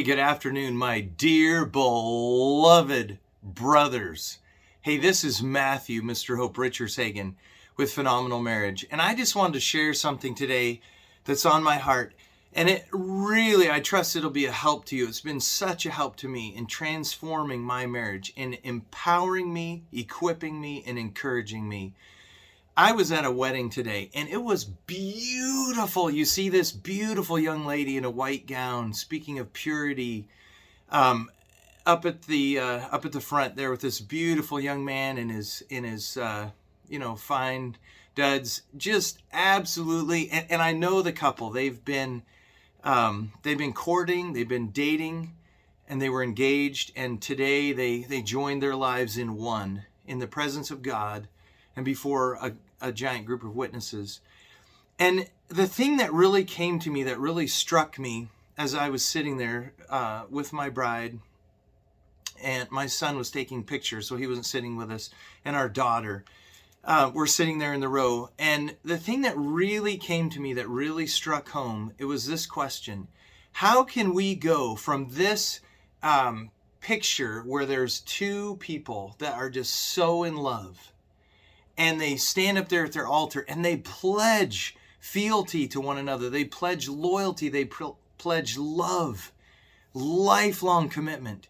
Hey, good afternoon, my dear beloved brothers. Hey, this is Matthew, Mr. Hope Richerzhagen with Phenomenal Marriage. And I just wanted to share something today that's on my heart. And it really, I trust it'll be a help to you. It's been such a help to me in transforming my marriage, in empowering me, equipping me, and encouraging me. I was at a wedding today and it was beautiful. You see this beautiful young lady in a white gown, speaking of purity, up at the front there with this beautiful young man in his fine duds. Just absolutely. And I know the couple. They've been courting, they've been dating, and they were engaged. And today they joined their lives in one, in the presence of God, and before a giant group of witnesses. And the thing that really came to me, that really struck me as I was sitting there with my bride, and my son was taking pictures, so he wasn't sitting with us, and our daughter, we're sitting there in the row. And the thing that really came to me, that really struck home, it was this question: how can we go from this picture where there's two people that are just so in love, and they stand up there at their altar and they pledge fealty to one another. They pledge loyalty. They pledge love, lifelong commitment.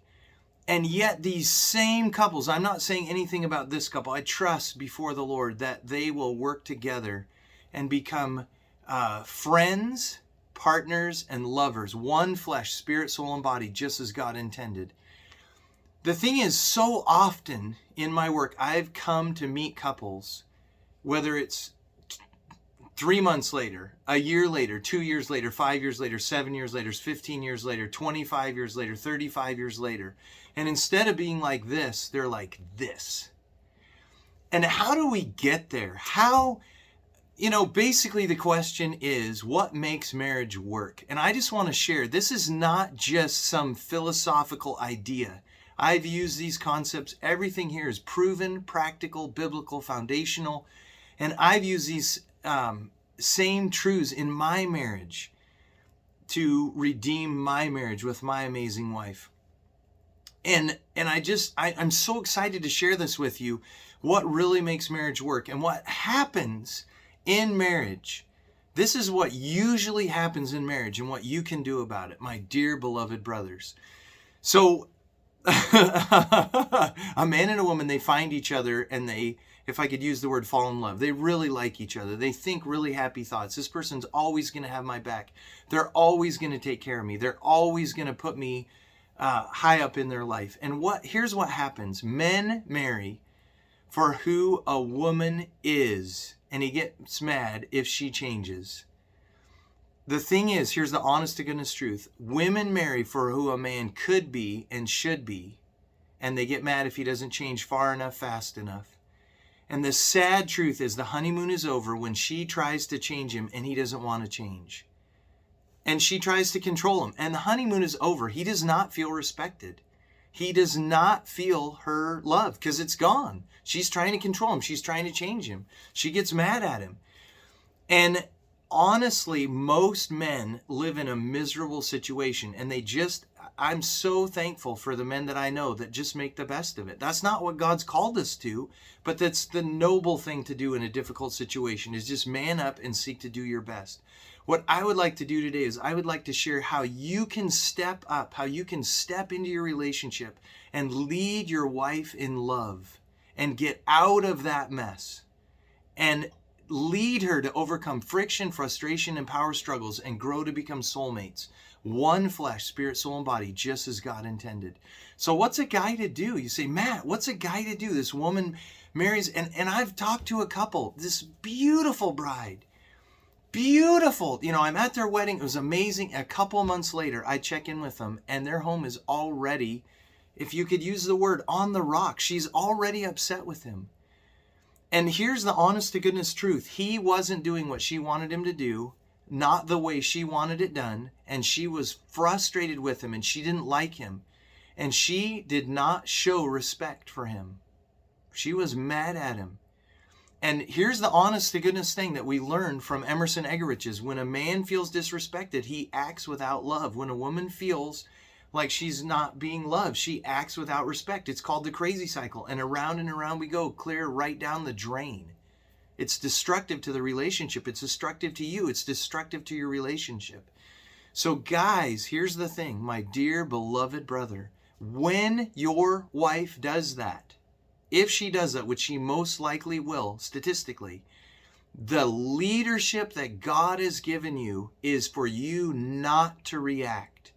And yet these same couples, I'm not saying anything about this couple. I trust before the Lord that they will work together and become friends, partners, and lovers. One flesh, spirit, soul, and body, just as God intended. The thing is, so often in my work, I've come to meet couples, whether it's 3 months later, a year later, 2 years later, 5 years later, 7 years later, 15 years later, 25 years later, 35 years later. And instead of being like this, they're like this. And how do we get there? Basically the question is, what makes marriage work? And I just want to share, this is not just some philosophical idea. I've used these concepts. Everything here is proven, practical, biblical, foundational. And I've used these same truths in my marriage to redeem my marriage with my amazing wife. And I'm so excited to share this with you, what really makes marriage work and what happens in marriage. This is what usually happens in marriage and what you can do about it, my dear beloved brothers. So a man and a woman, they find each other and they, if I could use the word, fall in love. They really like each other. They think really happy thoughts. This person's always going to have my back. They're always going to take care of me. They're always going to put me high up in their life. And here's what happens. Men marry for who a woman is, and he gets mad if she changes. The thing is, here's the honest to goodness truth. Women marry for who a man could be and should be, and they get mad if he doesn't change far enough, fast enough. And the sad truth is the honeymoon is over when she tries to change him and he doesn't want to change. And she tries to control him, and the honeymoon is over. He does not feel respected. He does not feel her love because it's gone. She's trying to control him. She's trying to change him. She gets mad at him. And honestly, most men live in a miserable situation, and I'm so thankful for the men that I know that just make the best of it. That's not what God's called us to, but that's the noble thing to do in a difficult situation, is just man up and seek to do your best. What I would like to do today is I would like to share how you can step up, how you can step into your relationship and lead your wife in love and get out of that mess and lead her to overcome friction, frustration, and power struggles and grow to become soulmates. One flesh, spirit, soul, and body, just as God intended. So what's a guy to do? You say, Matt, what's a guy to do? This woman marries, and I've talked to a couple, this beautiful bride. Beautiful. I'm at their wedding. It was amazing. A couple months later, I check in with them, and their home is already, if you could use the word, on the rock. She's already upset with him. And here's the honest to goodness truth. He wasn't doing what she wanted him to do, not the way she wanted it done. And she was frustrated with him, and she didn't like him. And she did not show respect for him. She was mad at him. And here's the honest to goodness thing that we learned from Emerson Eggerichs: when a man feels disrespected, he acts without love. When a woman feels like she's not being loved. She acts without respect. It's called the crazy cycle. And around we go, clear right down the drain. It's destructive to the relationship. It's destructive to you. It's destructive to your relationship. So guys, here's the thing, my dear beloved brother. When your wife does that, if she does that, which she most likely will, statistically, the leadership that God has given you is for you not to react.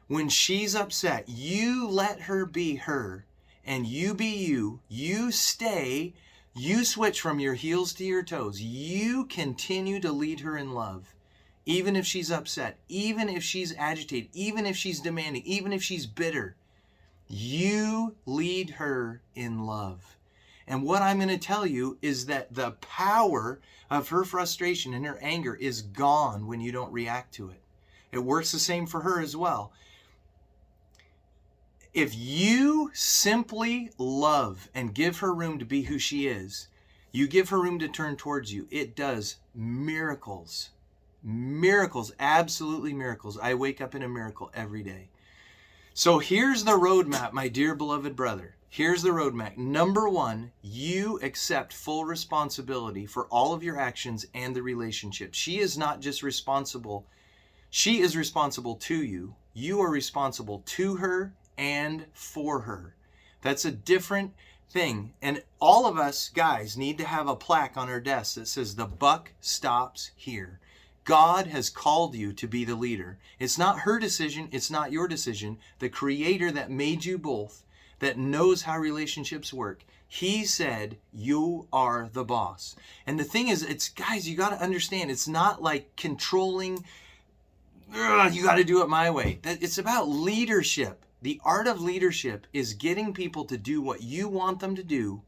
When she's upset, you let her be her and you be you. You stay, you switch from your heels to your toes. You continue to lead her in love. Even if she's upset, even if she's agitated, even if she's demanding, even if she's bitter, you lead her in love. And what I'm going to tell you is that the power of her frustration and her anger is gone when you don't react to it. It works the same for her as well. If you simply love and give her room to be who she is, you give her room to turn towards you, it does miracles. Miracles, absolutely miracles. I wake up in a miracle every day. So here's the roadmap, my dear beloved brother. Here's the roadmap. Number one, you accept full responsibility for all of your actions and the relationship. She is not just responsible. She is responsible to you. You are responsible to her and for her. That's a different thing. And all of us guys need to have a plaque on our desk that says the buck stops here. God has called you to be the leader. It's not her decision. It's not your decision. The creator that made you both, that knows how relationships work, he said you are the boss. And the thing is, it's guys, you got to understand, it's not like controlling, you got to do it my way. It's about leadership. The art of leadership is getting people to do what you want them to do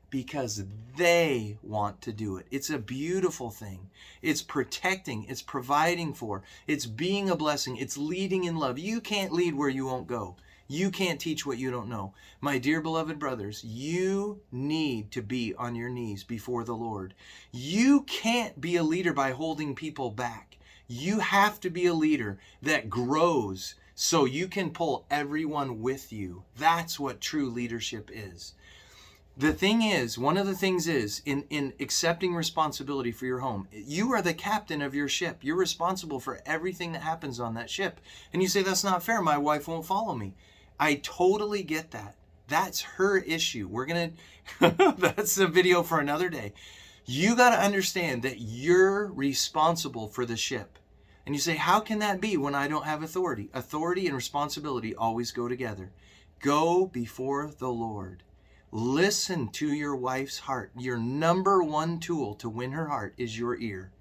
because they want to do it. It's a beautiful thing. It's protecting, it's providing for, it's being a blessing, it's leading in love. You can't lead where you won't go. You can't teach what you don't know. My dear beloved brothers, you need to be on your knees before the Lord. You can't be a leader by holding people back. You have to be a leader that grows so you can pull everyone with you. That's what true leadership is. The thing is, one of the things is, in accepting responsibility for your home, you are the captain of your ship. You're responsible for everything that happens on that ship. And you say, that's not fair. My wife won't follow me. I totally get that. That's her issue. That's a video for another day. You got to understand that you're responsible for the ship. And you say, how can that be when I don't have authority? Authority and responsibility always go together. Go before the Lord. Listen to your wife's heart. Your number one tool to win her heart is your ear.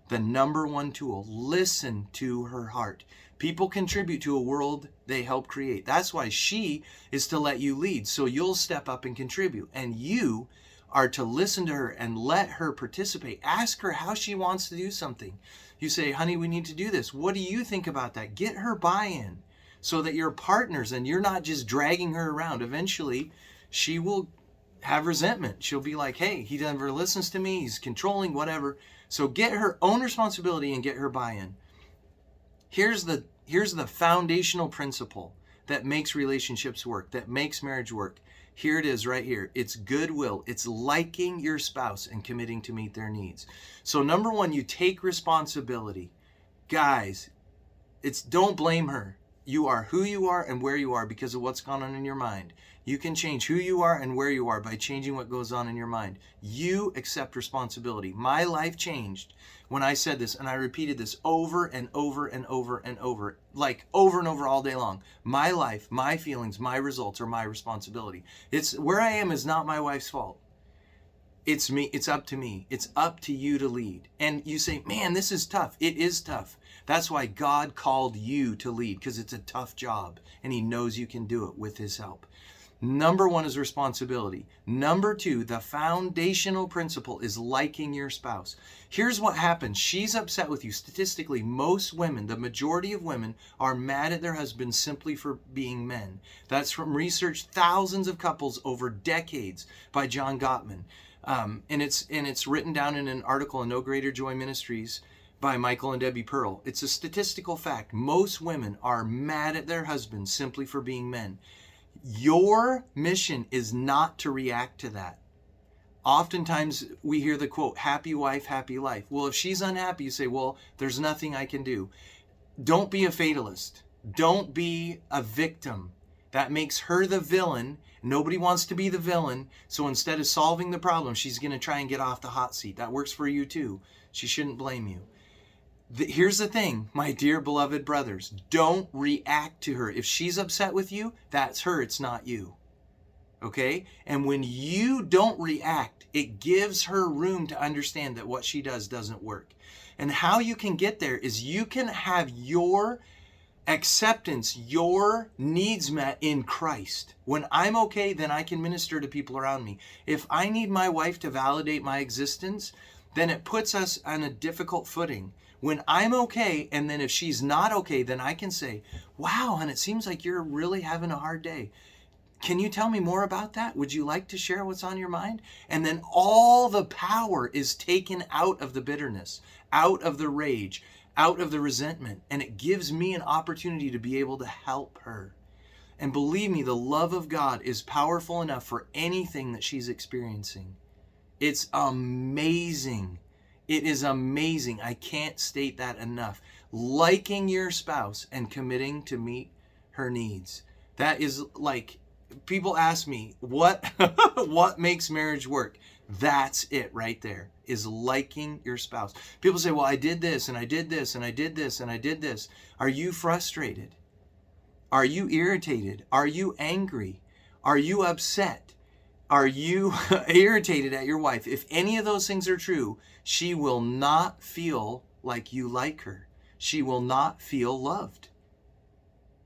The number one tool. Listen to her heart. People contribute to a world they help create. That's why she is to let you lead. So you'll step up and contribute. And you are to listen to her and let her participate. Ask her how she wants to do something. You say, honey, we need to do this. What do you think about that? Get her buy-in so that you're partners and you're not just dragging her around. Eventually, she will have resentment. She'll be like, hey, he never listens to me. He's controlling, whatever. So get her own responsibility and get her buy-in. Here's the foundational principle that makes relationships work, that makes marriage work. Here it is right here. It's goodwill. It's liking your spouse and committing to meet their needs. So number one, you take responsibility. Guys, don't blame her. You are who you are and where you are because of what's gone on in your mind. You can change who you are and where you are by changing what goes on in your mind. You accept responsibility. My life changed when I said this, and I repeated this over and over and over and over, like over and over all day long. My life, my feelings, my results are my responsibility. It's where I am is not my wife's fault. It's me. It's up to me. It's up to you to lead. And you say, man, this is tough. It is tough. That's why God called you to lead, because it's a tough job and he knows you can do it with his help. Number one is responsibility. Number two, the foundational principle is liking your spouse. Here's what happens. She's upset with you. Statistically, most women, the majority of women, are mad at their husbands simply for being men. That's from research, thousands of couples over decades by John Gottman. And it's written down in an article in No Greater Joy Ministries by Michael and Debbie Pearl. It's a statistical fact. Most women are mad at their husbands simply for being men. Your mission is not to react to that. Oftentimes we hear the quote, happy wife, happy life. Well, if she's unhappy, you say, well, there's nothing I can do. Don't be a fatalist. Don't be a victim. That makes her the villain. Nobody wants to be the villain. So instead of solving the problem, she's going to try and get off the hot seat. That works for you too. She shouldn't blame you. Here's the thing, my dear beloved brothers. Don't react to her. If she's upset with you, that's her. It's not you. Okay? And when you don't react, it gives her room to understand that what she does doesn't work. And how you can get there is you can have your acceptance, your needs met in Christ. When I'm okay, then I can minister to people around me. If I need my wife to validate my existence, then it puts us on a difficult footing. When I'm okay, and then if she's not okay, then I can say, wow, and it seems like you're really having a hard day. Can you tell me more about that? Would you like to share what's on your mind? And then all the power is taken out of the bitterness, out of the rage, out of the resentment. And it gives me an opportunity to be able to help her. And believe me, the love of God is powerful enough for anything that she's experiencing. It's amazing. It is amazing. I can't state that enough. Liking your spouse and committing to meet her needs. That is like, people ask me, what makes marriage work? That's it right there, is liking your spouse. People say, well, I did this and I did this and I did this and I did this. Are you frustrated? Are you irritated? Are you angry? Are you upset? Are you irritated at your wife? If any of those things are true, she will not feel like you like her. She will not feel loved.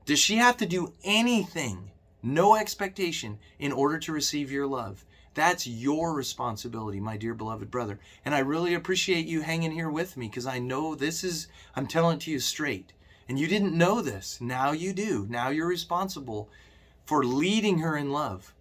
Does she have to do anything? No expectation in order to receive your love. That's your responsibility, my dear beloved brother. And I really appreciate you hanging here with me, because I know I'm telling it to you straight. And you didn't know this. Now you do. Now you're responsible for leading her in love.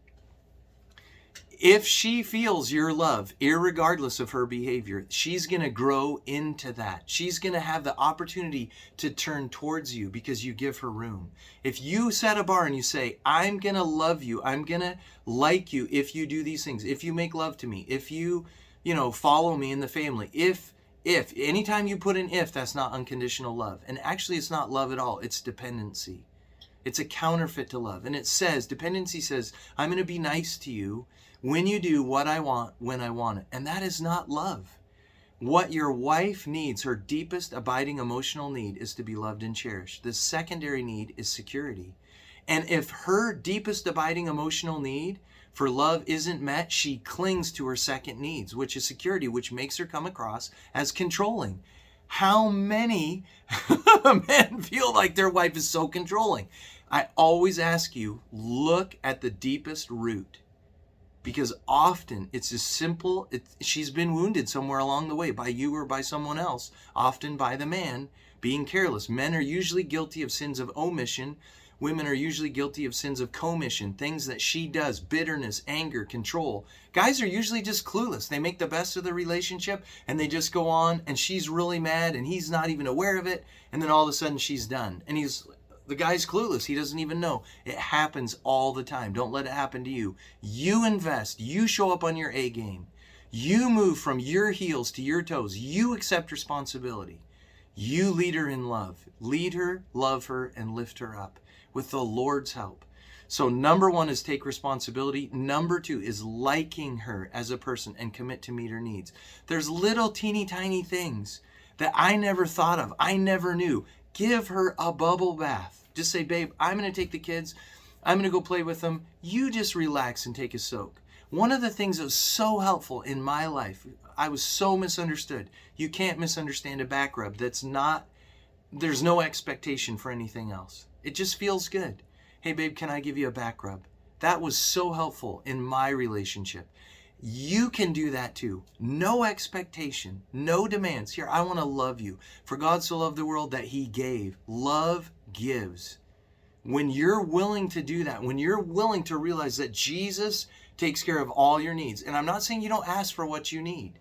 If she feels your love, irregardless of her behavior, she's going to grow into that. She's going to have the opportunity to turn towards you because you give her room. If you set a bar and you say, I'm going to love you, I'm going to like you if you do these things, if you make love to me, if you follow me in the family, if, anytime you put an if, that's not unconditional love. And actually it's not love at all. It's dependency. It's a counterfeit to love. And it says, dependency says, I'm going to be nice to you when you do what I want, when I want it. And that is not love. What your wife needs, her deepest abiding emotional need, is to be loved and cherished. The secondary need is security. And if her deepest abiding emotional need for love isn't met, she clings to her second needs, which is security, which makes her come across as controlling. How many men feel like their wife is so controlling? I always ask you, look at the deepest root. Because often it's as simple, she's been wounded somewhere along the way by you or by someone else, often by the man being careless. Men are usually guilty of sins of omission. Women are usually guilty of sins of commission, things that she does, bitterness, anger, control. Guys are usually just clueless. They make the best of the relationship and they just go on, and she's really mad and he's not even aware of it. And then all of a sudden she's done. And the guy's clueless. He doesn't even know. It happens all the time. Don't let it happen to you. You invest. You show up on your A game. You move from your heels to your toes. You accept responsibility. You lead her in love. Lead her, love her, and lift her up with the Lord's help. So number 1 is take responsibility. Number 2 is liking her as a person and commit to meet her needs. There's little teeny tiny things that I never thought of. I never knew. Give her a bubble bath. Just say, babe, I'm going to take the kids. I'm going to go play with them. You just relax and take a soak. One of the things that was so helpful in my life, I was so misunderstood. You can't misunderstand a back rub. There's no expectation for anything else. It just feels good. Hey, babe, can I give you a back rub? That was so helpful in my relationship. You can do that too. No expectation, no demands. Here, I want to love you. For God so loved the world that he gave. Love gives. When you're willing to do that, when you're willing to realize that Jesus takes care of all your needs, and I'm not saying you don't ask for what you need.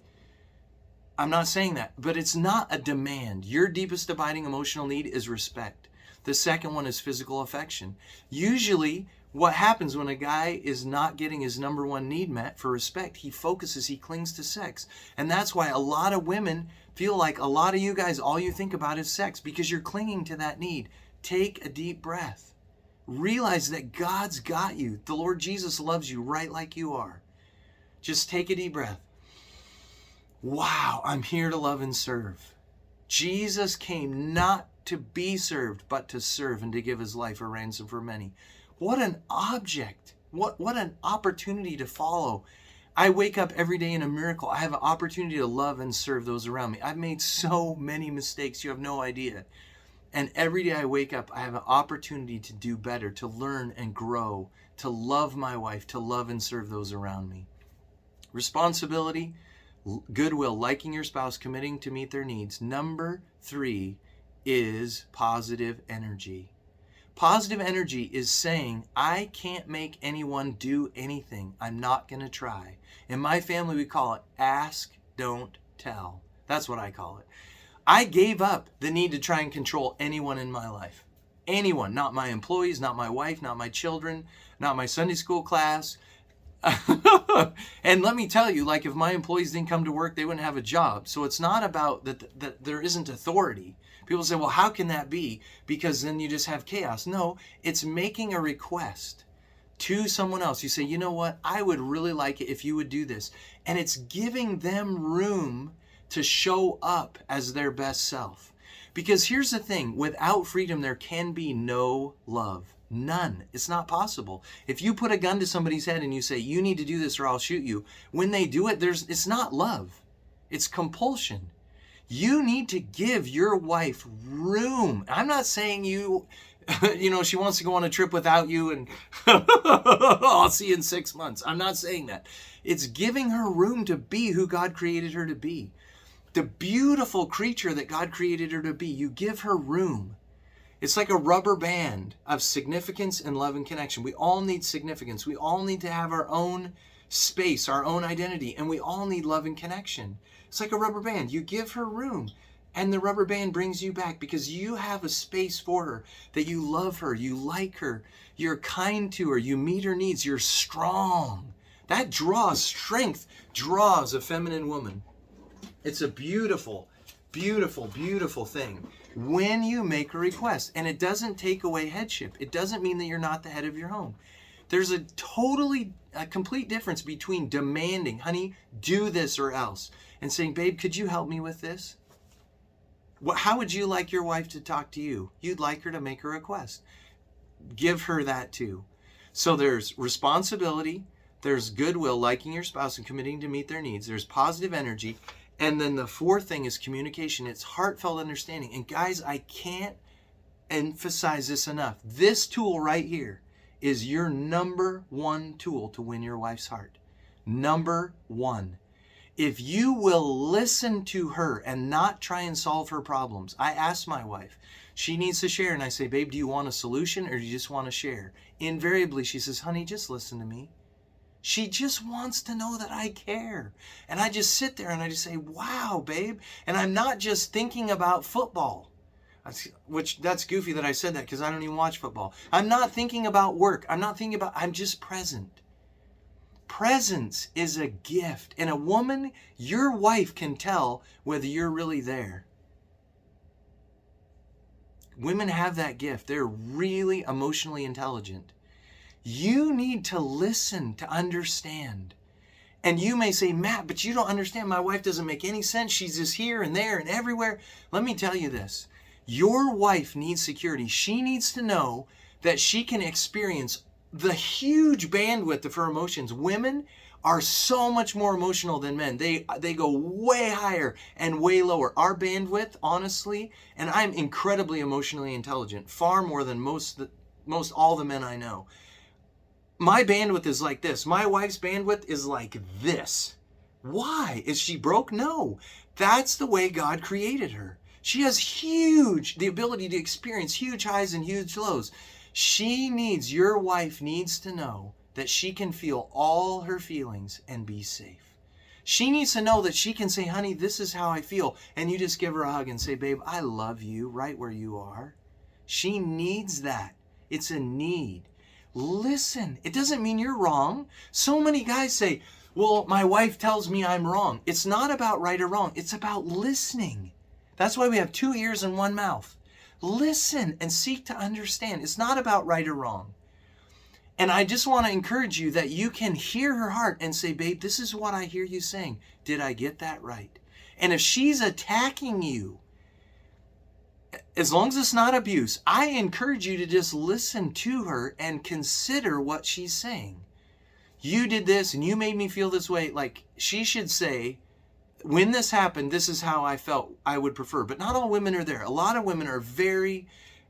I'm not saying that, but it's not a demand. Your deepest abiding emotional need is respect. The second one is physical affection. Usually, what happens when a guy is not getting his number one need met for respect, he focuses, he clings to sex. And that's why a lot of women feel like a lot of you guys, all you think about is sex, because you're clinging to that need. Take a deep breath. Realize that God's got you. The Lord Jesus loves you right like you are. Just take a deep breath. Wow, I'm here to love and serve. Jesus came not to be served, but to serve and to give his life a ransom for many. What an object. What an opportunity to follow. I wake up every day in a miracle. I have an opportunity to love and serve those around me. I've made so many mistakes, you have no idea. And every day I wake up, I have an opportunity to do better, to learn and grow, to love my wife, to love and serve those around me. Responsibility, goodwill, liking your spouse, committing to meet their needs. Number 3 is positive energy. Positive energy is saying, I can't make anyone do anything. I'm not going to try. In my family, we call it ask, don't tell. That's what I call it. I gave up the need to try and control anyone in my life. Anyone, not my employees, not my wife, not my children, not my Sunday school class. And let me tell you, like if my employees didn't come to work, they wouldn't have a job. So it's not about that there isn't authority. People say, well, how can that be? Because then you just have chaos. No, it's making a request to someone else. You say, you know what? I would really like it if you would do this. And it's giving them room to show up as their best self. Because here's the thing, without freedom, there can be no love. None. It's not possible. If you put a gun to somebody's head and you say, you need to do this or I'll shoot you, when they do it, it's not love. It's compulsion. You need to give your wife room. I'm not saying she wants to go on a trip without you and I'll see you in 6 months. I'm not saying that. It's giving her room to be who God created her to be. The beautiful creature that God created her to be. You give her room. It's like a rubber band of significance and love and connection. We all need significance. We all need to have our own space, our own identity, and we all need love and connection. It's like a rubber band. You give her room, and the rubber band brings you back because you have a space for her, that you love her, you like her, you're kind to her, you meet her needs, you're strong. That draws strength, draws a feminine woman. It's a beautiful, beautiful, beautiful thing when you make a request. And it doesn't take away headship. It doesn't mean that you're not the head of your home. There's a complete difference between demanding, honey, do this or else, and saying, babe, could you help me with this? How would you like your wife to talk to you? You'd like her to make a request. Give her that too. So there's responsibility, there's goodwill, liking your spouse and committing to meet their needs. There's positive energy. And then the fourth thing is communication. It's heartfelt understanding. And guys, I can't emphasize this enough. This tool right here is your number one tool to win your wife's heart. Number one. If you will listen to her and not try and solve her problems. I ask my wife, she needs to share. And I say, babe, do you want a solution or do you just want to share? Invariably, she says, honey, just listen to me. She just wants to know that I care. And I just sit there and I just say, wow, babe. And I'm not just thinking about football. That's goofy that I said that because I don't even watch football. I'm not thinking about work. I'm just present. Presence is a gift. And a woman, your wife can tell whether you're really there. Women have that gift. They're really emotionally intelligent. You need to listen to understand. And you may say, Matt, but you don't understand. My wife doesn't make any sense. She's just here and there and everywhere. Let me tell you this. Your wife needs security. She needs to know that she can experience the huge bandwidth of her emotions. Women are so much more emotional than men. They go way higher and way lower. Our bandwidth, honestly, and I'm incredibly emotionally intelligent, far more than most all the men I know. My bandwidth is like this. My wife's bandwidth is like this. Why? Is she broke? No. That's the way God created her. She has the ability to experience huge highs and huge lows. Your wife needs to know that she can feel all her feelings and be safe. She needs to know that she can say, honey, this is how I feel. And you just give her a hug and say, babe, I love you right where you are. She needs that. It's a need. Listen. It doesn't mean you're wrong. So many guys say, well, my wife tells me I'm wrong. It's not about right or wrong. It's about listening. That's why we have 2 ears and 1 mouth. Listen and seek to understand. It's not about right or wrong. And I just want to encourage you that you can hear her heart and say, babe, this is what I hear you saying. Did I get that right? And if she's attacking you, as long as it's not abuse, I encourage you to just listen to her and consider what she's saying. You did this and you made me feel this way. Like, she should say, when this happened, this is how I felt I would prefer. But not all women are there. A lot of women are very,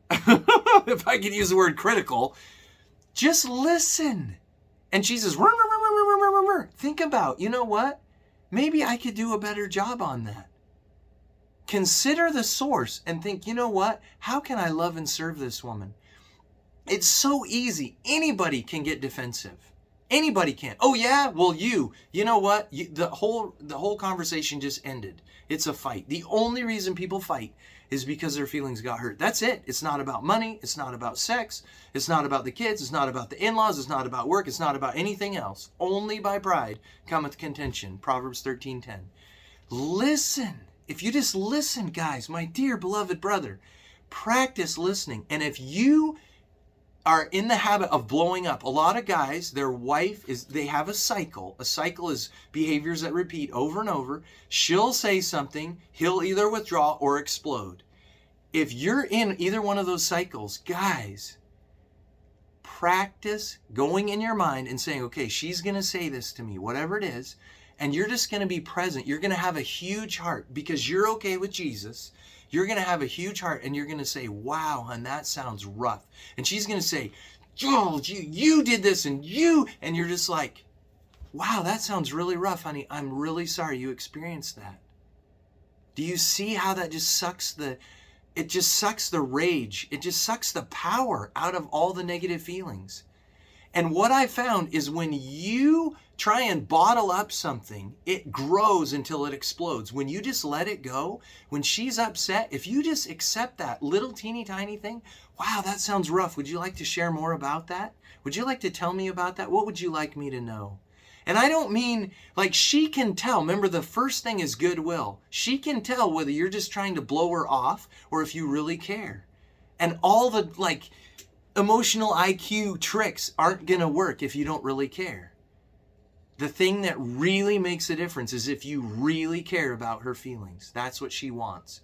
if I could use the word critical, just listen. And she says, think about, you know what? Maybe I could do a better job on that. Consider the source and think, you know what? How can I love and serve this woman? It's so easy. Anybody can get defensive. Anybody can. Oh yeah? Well, you know what? The whole conversation just ended. It's a fight. The only reason people fight is because their feelings got hurt. That's it. It's not about money. It's not about sex. It's not about the kids. It's not about the in-laws. It's not about work. It's not about anything else. Only by pride cometh contention. Proverbs 13:10. Listen. If you just listen, guys, my dear beloved brother, practice listening. And if you are in the habit of blowing up, a lot of guys, their wife they have a cycle. A cycle is behaviors that repeat over and over. She'll say something, he'll either withdraw or explode. If you're in either one of those cycles, guys, practice going in your mind and saying, okay, she's going to say this to me, whatever it is, and you're just going to be present. You're going to have a huge heart because you're okay with Jesus. You're going to have a huge heart and you're going to say, wow, hon, that sounds rough. And she's going to say, Joel, you did this and you're just like, wow, that sounds really rough, honey. I'm really sorry you experienced that. Do you see how that just sucks the rage. It just sucks the power out of all the negative feelings. And what I found is when you try and bottle up something, it grows until it explodes. When you just let it go, when she's upset, if you just accept that little teeny tiny thing, wow, that sounds rough. Would you like to share more about that? Would you like to tell me about that? What would you like me to know? And I don't mean, like, she can tell. Remember, the first thing is goodwill. She can tell whether you're just trying to blow her off or if you really care. And all the, like, emotional IQ tricks aren't going to work if you don't really care. The thing that really makes a difference is if you really care about her feelings. That's what she wants.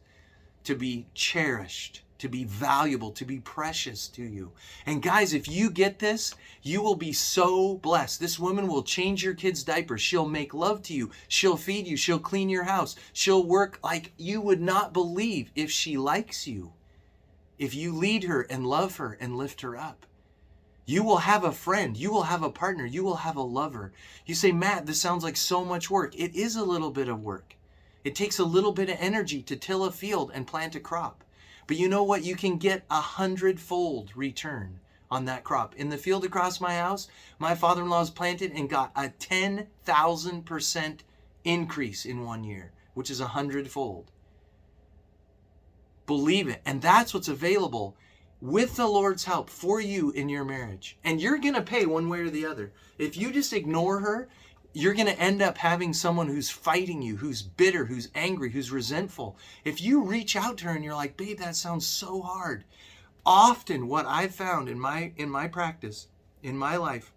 To be cherished, to be valuable, to be precious to you. And guys, if you get this, you will be so blessed. This woman will change your kids' diapers. She'll make love to you. She'll feed you. She'll clean your house. She'll work like you would not believe if she likes you. If you lead her and love her and lift her up, you will have a friend. You will have a partner. You will have a lover. You say, Matt, this sounds like so much work. It is a little bit of work. It takes a little bit of energy to till a field and plant a crop. But you know what? You can get 100-fold return on that crop. In the field across my house, my father-in-law's planted and got a 10,000% increase in 1 year, which is 100-fold. Believe it. And that's what's available with the Lord's help for you in your marriage. And you're going to pay one way or the other. If you just ignore her, you're going to end up having someone who's fighting you, who's bitter, who's angry, who's resentful. If you reach out to her and you're like, babe, that sounds so hard. Often what I've found in my practice, in my life,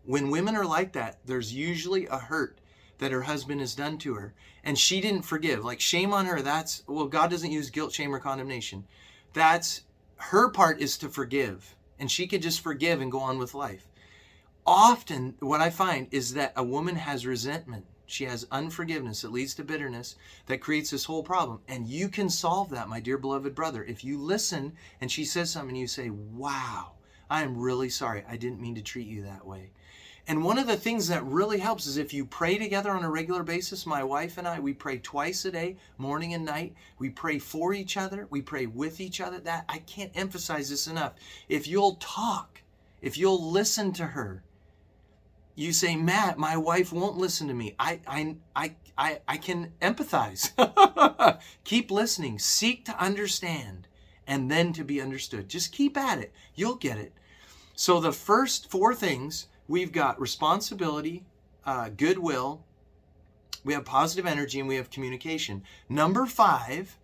when women are like that, there's usually a hurt that her husband has done to her. And she didn't forgive. Like, shame on her. God doesn't use guilt, shame, or condemnation. Her part is to forgive. And she could just forgive and go on with life. Often, what I find is that a woman has resentment. She has unforgiveness that leads to bitterness that creates this whole problem. And you can solve that, my dear beloved brother. If you listen and she says something and you say, wow, I am really sorry. I didn't mean to treat you that way. And one of the things that really helps is if you pray together on a regular basis. My wife and I, we pray twice a day, morning and night. We pray for each other. We pray with each other. That I can't emphasize this enough. If you'll talk, if you'll listen to her, You say, Matt, my wife won't listen to me. I can empathize. Keep listening. Seek to understand and then to be understood. Just keep at it. You'll get it. So the first 4 things, we've got responsibility, goodwill, we have positive energy, and we have communication. Number 5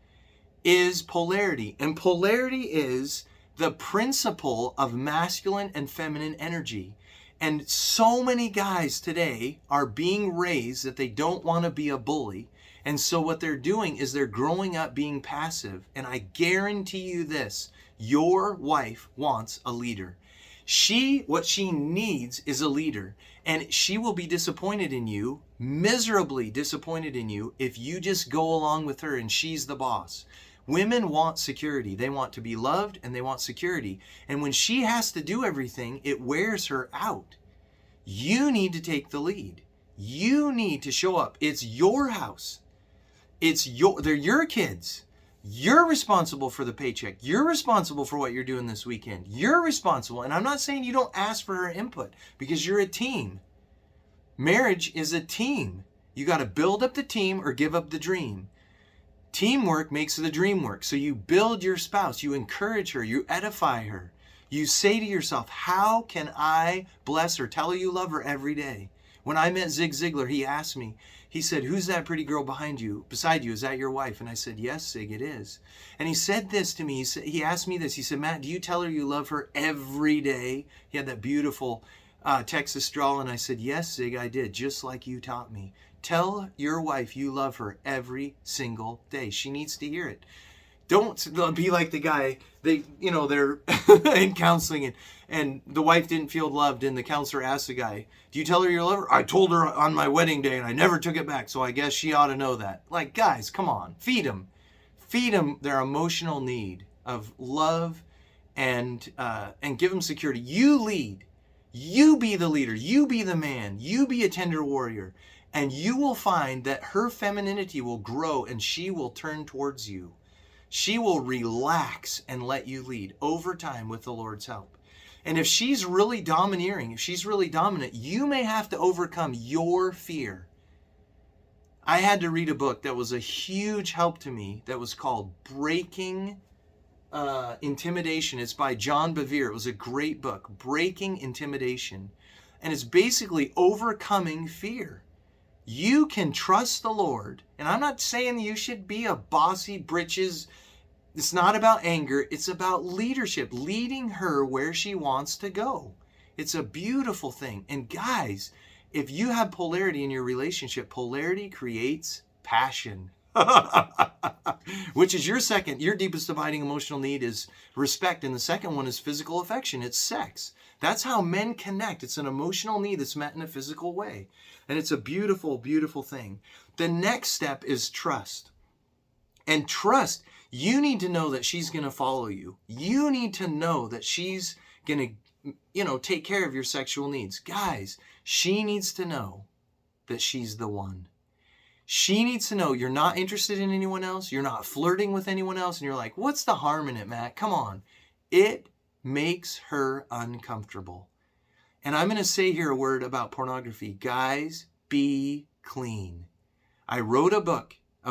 is polarity. And polarity is the principle of masculine and feminine energy. And so many guys today are being raised that they don't want to be a bully. And so what they're doing is they're growing up being passive. And I guarantee you this, your wife wants a leader. What she needs is a leader. And she will be disappointed in you, miserably disappointed in you, if you just go along with her and she's the boss. Women want security. They want to be loved and they want security. And when she has to do everything, it wears her out. You need to take the lead. You need to show up. It's your house. They're your kids. You're responsible for the paycheck. You're responsible for what you're doing this weekend. You're responsible. And I'm not saying you don't ask for her input, because you're a team. Marriage is a team. You got to build up the team or give up the dream. Teamwork makes the dream work. So you build your spouse, you encourage her, you edify her. You say to yourself, how can I bless her? Tell her you love her every day. When I met Zig Ziglar, he asked me, he said, who's that pretty girl beside you? Is that your wife? And I said, yes, Zig, it is. And he said this to me. He asked me this. He said, Matt, do you tell her you love her every day? He had that beautiful Texas drawl. And I said, yes, Zig, I did, just like you taught me. Tell your wife you love her every single day. She needs to hear it. Don't be like the guy, they're in counseling and the wife didn't feel loved and the counselor asked the guy, do you tell her you love her? I told her on my wedding day and I never took it back, so I guess she ought to know that. Like, guys, come on, feed them. Feed them their emotional need of love and give them security. You lead. You be the leader. You be the man. You be a tender warrior. And you will find that her femininity will grow and she will turn towards you. She will relax and let you lead over time with the Lord's help. And if she's really domineering, if she's really dominant, you may have to overcome your fear. I had to read a book that was a huge help to me that was called Breaking Intimidation. It's by John Bevere. It was a great book, Breaking Intimidation. And it's basically overcoming fear. You can trust the Lord. And I'm not saying you should be a bossy britches. It's not about anger. It's about leadership, leading her where she wants to go. It's a beautiful thing. And guys, if you have polarity in your relationship, polarity creates passion. Which is your deepest abiding emotional need is respect. And the second one is physical affection. It's sex. That's how men connect. It's an emotional need that's met in a physical way. And it's a beautiful, beautiful thing. The next step is trust. And trust, you need to know that she's going to follow you. You need to know that she's going to, take care of your sexual needs. Guys, she needs to know that she's the one. She needs to know you're not interested in anyone else. You're not flirting with anyone else. And you're like, what's the harm in it, Matt? Come on. It makes her uncomfortable. And I'm going to say here a word about pornography. Guys, be clean. I wrote a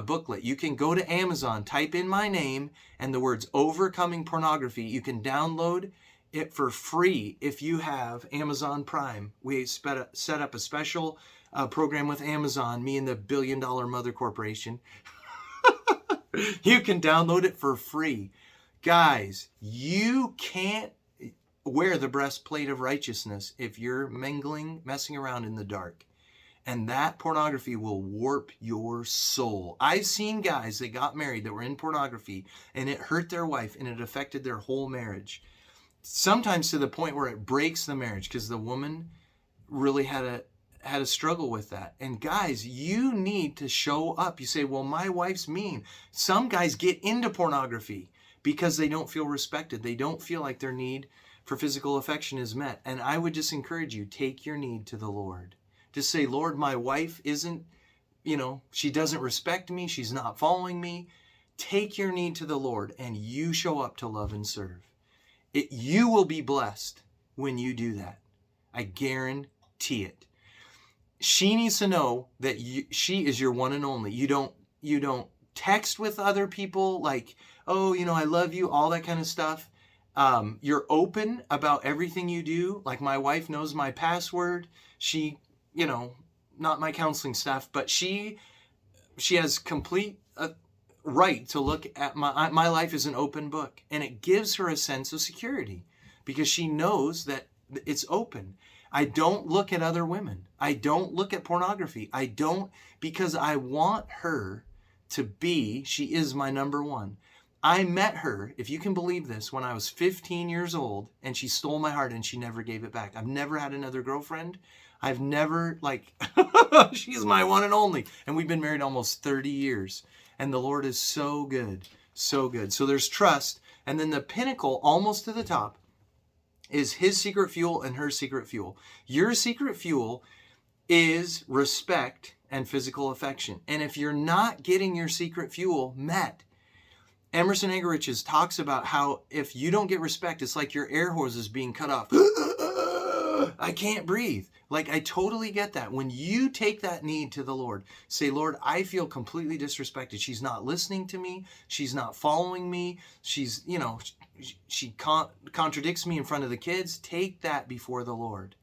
booklet. You can go to Amazon, type in my name and the words overcoming pornography. You can download it for free if you have Amazon Prime. We set up a special program with Amazon, me and the $1 billion mother corporation. You can download it for free. Guys, you can't wear the breastplate of righteousness if you're messing around in the dark. And that pornography will warp your soul. I've seen guys that got married that were in pornography and it hurt their wife and it affected their whole marriage. Sometimes to the point where it breaks the marriage because the woman really had a struggle with that. And guys, you need to show up. You say, well, my wife's mean. Some guys get into pornography because they don't feel respected. They don't feel like their need for physical affection is met. And I would just encourage you, take your need to the Lord. Just say, Lord, my wife isn't, she doesn't respect me. She's not following me. Take your need to the Lord and you show up to love and serve. You will be blessed when you do that. I guarantee it. she needs to know that she is your one and only. You don't text with other people like, oh, I love you, all that kind of stuff. You're open about everything you do. Like my wife knows my password. She, not my counseling staff, but she has complete right to look at my life as an open book, and it gives her a sense of security because she knows that it's open. I don't look at other women. I don't look at pornography. I don't, because I want her to be, she is my number one. I met her, if you can believe this, when I was 15 years old, and she stole my heart and she never gave it back. I've never had another girlfriend. I've never, she's my one and only. And we've been married almost 30 years. And the Lord is so good, so good. So there's trust. And then the pinnacle, almost to the top, is his secret fuel and her secret fuel. Your secret fuel is respect and physical affection. And if you're not getting your secret fuel met, Emerson Eggerichs talks about how if you don't get respect, it's like your air hose is being cut off. I can't breathe. I totally get that. When you take that need to the Lord, say, Lord, I feel completely disrespected. She's not listening to me. She's not following me. She's, she contradicts me in front of the kids. Take that before the Lord.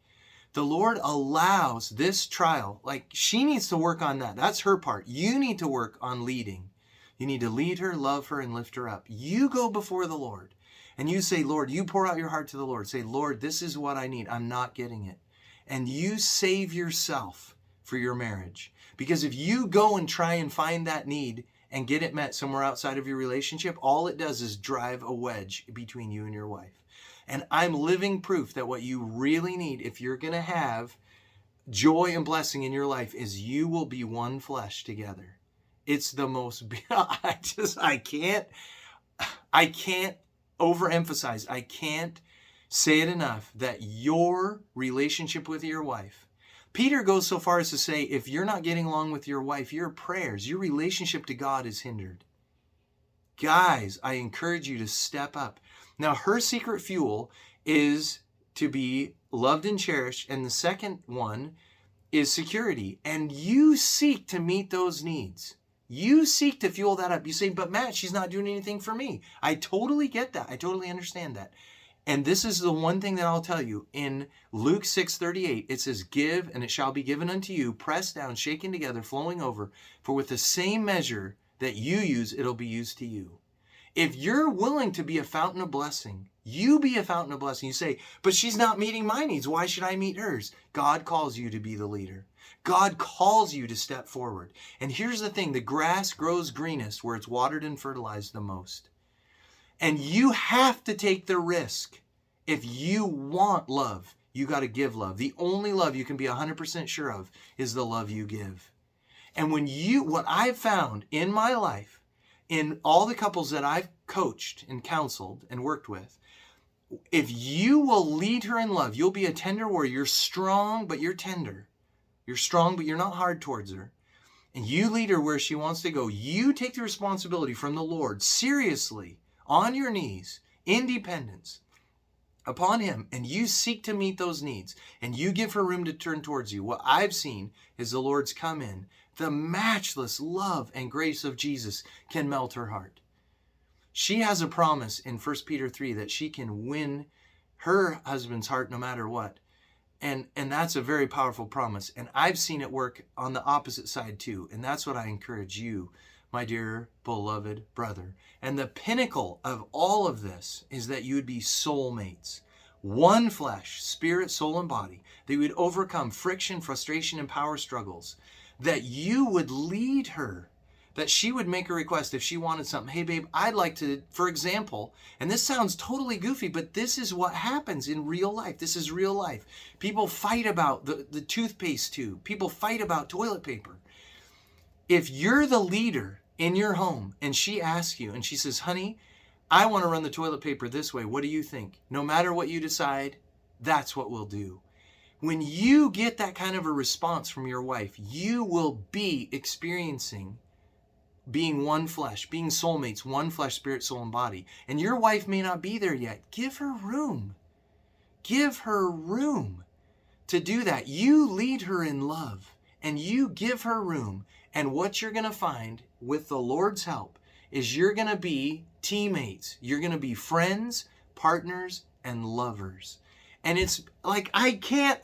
The Lord allows this trial. She needs to work on that. That's her part. You need to work on leading. You need to lead her, love her, and lift her up. You go before the Lord and you say, Lord, you pour out your heart to the Lord. Say, Lord, this is what I need. I'm not getting it. And you save yourself for your marriage. Because if you go and try and find that need and get it met somewhere outside of your relationship, all it does is drive a wedge between you and your wife. And I'm living proof that what you really need, if you're going to have joy and blessing in your life, is you will be one flesh together. It's the most, I can't overemphasize, I can't say it enough, that your relationship with your wife, Peter goes so far as to say, if you're not getting along with your wife, your prayers, your relationship to God is hindered. Guys, I encourage you to step up. Now, her secret fuel is to be loved and cherished. And the second one is security. And you seek to meet those needs. You seek to fuel that up. You say, but Matt, she's not doing anything for me. I totally get that. I totally understand that. And this is the one thing that I'll tell you. In Luke 6:38, it says, give and it shall be given unto you, pressed down, shaken together, flowing over. For with the same measure that you use, it'll be used to you. If you're willing to be a fountain of blessing, you be a fountain of blessing. You say, but she's not meeting my needs. Why should I meet hers? God calls you to be the leader. God calls you to step forward. And here's the thing, the grass grows greenest where it's watered and fertilized the most. And you have to take the risk. If you want love, you got to give love. The only love you can be 100% sure of is the love you give. And what I've found in my life, in all the couples that I've coached and counseled and worked with, if you will lead her in love, you'll be a tender warrior. You're strong, but you're tender. You're strong, but you're not hard towards her. And you lead her where she wants to go. You take the responsibility from the Lord seriously, on your knees, in dependence upon him, and you seek to meet those needs, and you give her room to turn towards you. What I've seen is the Lord's come in. The matchless love and grace of Jesus can melt her heart. She has a promise in 1 Peter 3 that she can win her husband's heart no matter what. And that's a very powerful promise. And I've seen it work on the opposite side too. And that's what I encourage you, my dear beloved brother. And the pinnacle of all of this is that you would be soulmates. One flesh, spirit, soul, and body. That you would overcome friction, frustration, and power struggles. That you would lead her. That she would make a request if she wanted something. Hey, babe, I'd like to, for example, and this sounds totally goofy, but this is what happens in real life. This is real life. People fight about the toothpaste tube. People fight about toilet paper. If you're the leader in your home and she asks you and she says, honey, I want to run the toilet paper this way. What do you think? No matter what you decide, that's what we'll do. When you get that kind of a response from your wife, you will be experiencing being one flesh, being soulmates, one flesh, spirit, soul, and body. And your wife may not be there yet. Give her room. Give her room to do that. You lead her in love. and you give her room. And what you're going to find with the Lord's help is you're going to be teammates. You're going to be friends, partners, and lovers. And it's like, I can't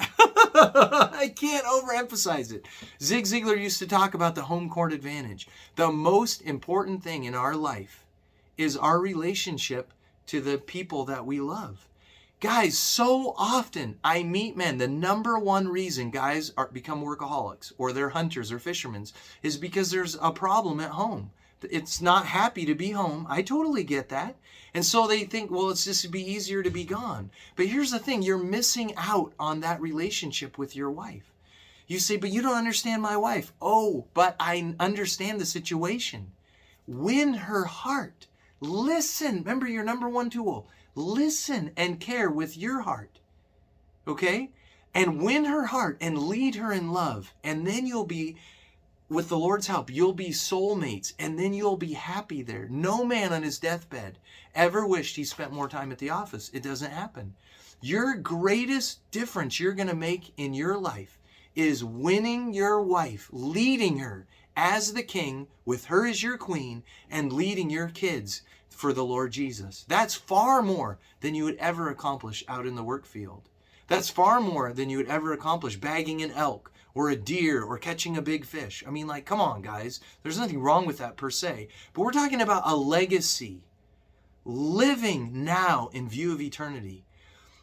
overemphasize it. Zig Ziglar used to talk about the home court advantage. The most important thing in our life is our relationship to the people that we love. Guys, so often I meet men, the number one reason guys become workaholics or they're hunters or fishermen is because there's a problem at home. It's not happy to be home. I totally get that. And so they think, well, it's just be easier to be gone. But here's the thing, you're missing out on that relationship with your wife. You say, but you don't understand my wife. Oh, but I understand the situation. Win her heart. Listen. Remember your number one tool. Listen and care with your heart. Okay? And win her heart and lead her in love. And then you'll be, with the Lord's help, you'll be soulmates. And then you'll be happy there. No man on his deathbed ever wished he spent more time at the office. It doesn't happen. Your greatest difference you're going to make in your life is winning your wife, leading her as the king, with her as your queen, and leading your kids for the Lord Jesus. That's far more than you would ever accomplish out in the work field. That's far more than you would ever accomplish bagging an elk or a deer or catching a big fish. I mean, like, come on, guys. There's nothing wrong with that per se. But we're talking about a legacy, living now in view of eternity.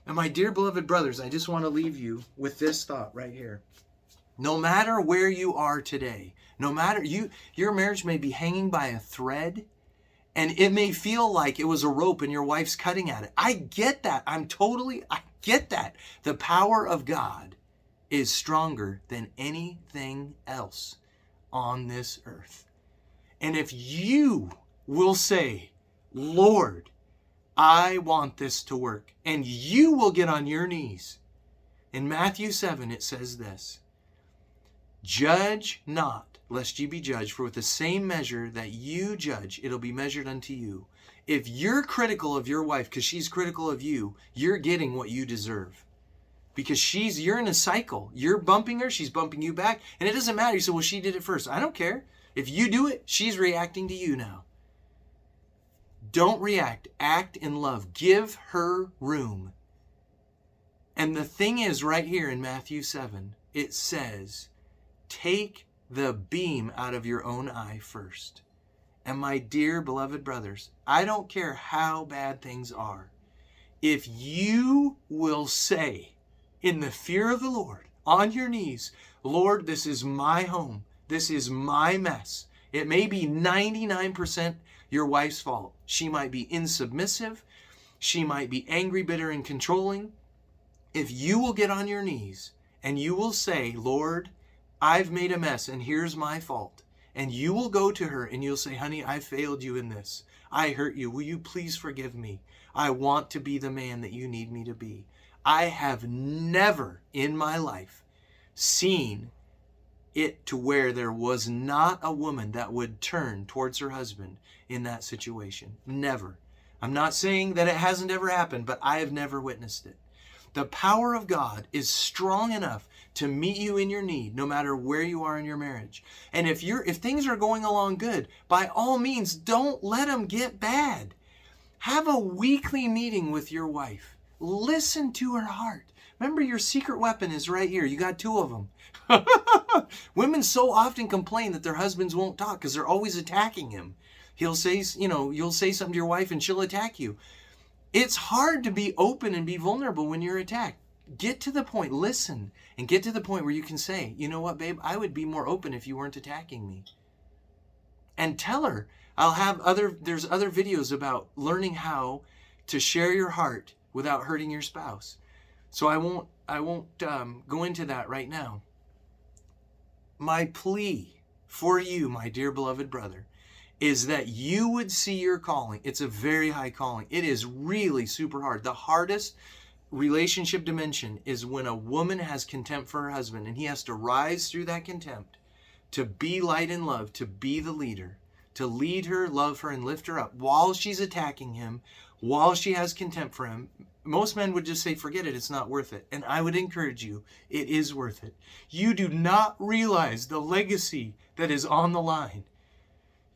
And my dear beloved brothers, I just want to leave you with this thought right here. No matter where you are today, no matter your marriage may be hanging by a thread, and it may feel like it was a rope and your wife's cutting at it. I get that. I get that. The power of God is stronger than anything else on this earth. And if you will say, Lord, I want this to work, and you will get on your knees. In Matthew 7, it says this, judge not, lest ye be judged, for with the same measure that you judge, it'll be measured unto you. If you're critical of your wife because she's critical of you, you're getting what you deserve. Because you're in a cycle. You're bumping her, she's bumping you back, and it doesn't matter. You say, well, she did it first. I don't care. If you do it, she's reacting to you now. Don't react. Act in love. Give her room. And the thing is, right here in Matthew 7, it says, take the beam out of your own eye first. And my dear beloved brothers, I don't care how bad things are. If you will say, in the fear of the Lord, on your knees, Lord, this is my home. This is my mess. It may be 99% your wife's fault. She might be insubmissive. She might be angry, bitter, and controlling. If you will get on your knees and you will say, Lord, I've made a mess and here's my fault. And you will go to her and you'll say, honey, I failed you in this. I hurt you. Will you please forgive me? I want to be the man that you need me to be. I have never in my life seen it to where there was not a woman that would turn towards her husband in that situation. Never. I'm not saying that it hasn't ever happened, but I have never witnessed it. The power of God is strong enough to meet you in your need, no matter where you are in your marriage. And if things are going along good, by all means, don't let them get bad. Have a weekly meeting with your wife. Listen to her heart. Remember, your secret weapon is right here. You got two of them. Women so often complain that their husbands won't talk because they're always attacking him. He'll say, you'll say something to your wife and she'll attack you. It's hard to be open and be vulnerable when you're attacked. Get to the point, listen, and get to the point where you can say, you know what, babe, I would be more open if you weren't attacking me. And tell her, there's other videos about learning how to share your heart without hurting your spouse. So I won't go into that right now. My plea for you, my dear beloved brother, is that you would see your calling. It's a very high calling. It is really super hard. The hardest relationship dimension is when a woman has contempt for her husband and he has to rise through that contempt to be light and love, to be the leader, to lead her, love her, and lift her up while she's attacking him, while she has contempt for him. Most men would just say, forget it, it's not worth it. And I would encourage you, it is worth it. You do not realize the legacy that is on the line.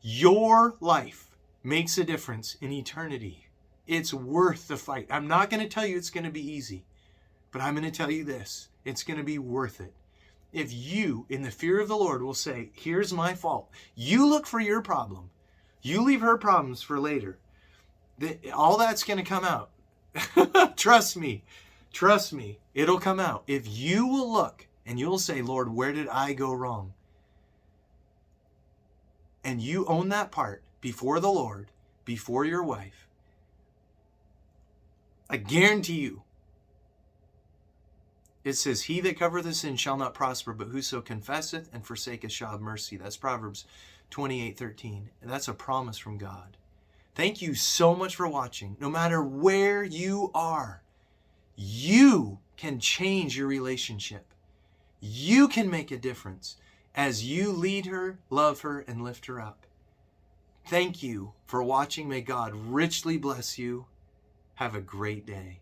Your life makes a difference in eternity. It's worth the fight. I'm not going to tell you it's going to be easy, but I'm going to tell you this. It's going to be worth it. If you, in the fear of the Lord, will say, here's my fault. You look for your problem. You leave her problems for later. All that's going to come out. Trust me. Trust me. It'll come out. If you will look and you'll say, Lord, where did I go wrong? And you own that part before the Lord, before your wife, I guarantee you, it says, he that covereth a sin shall not prosper, but whoso confesseth and forsaketh shall have mercy. That's Proverbs 28:13. And that's a promise from God. Thank you so much for watching. No matter where you are, you can change your relationship. You can make a difference as you lead her, love her, and lift her up. Thank you for watching. May God richly bless you. Have a great day.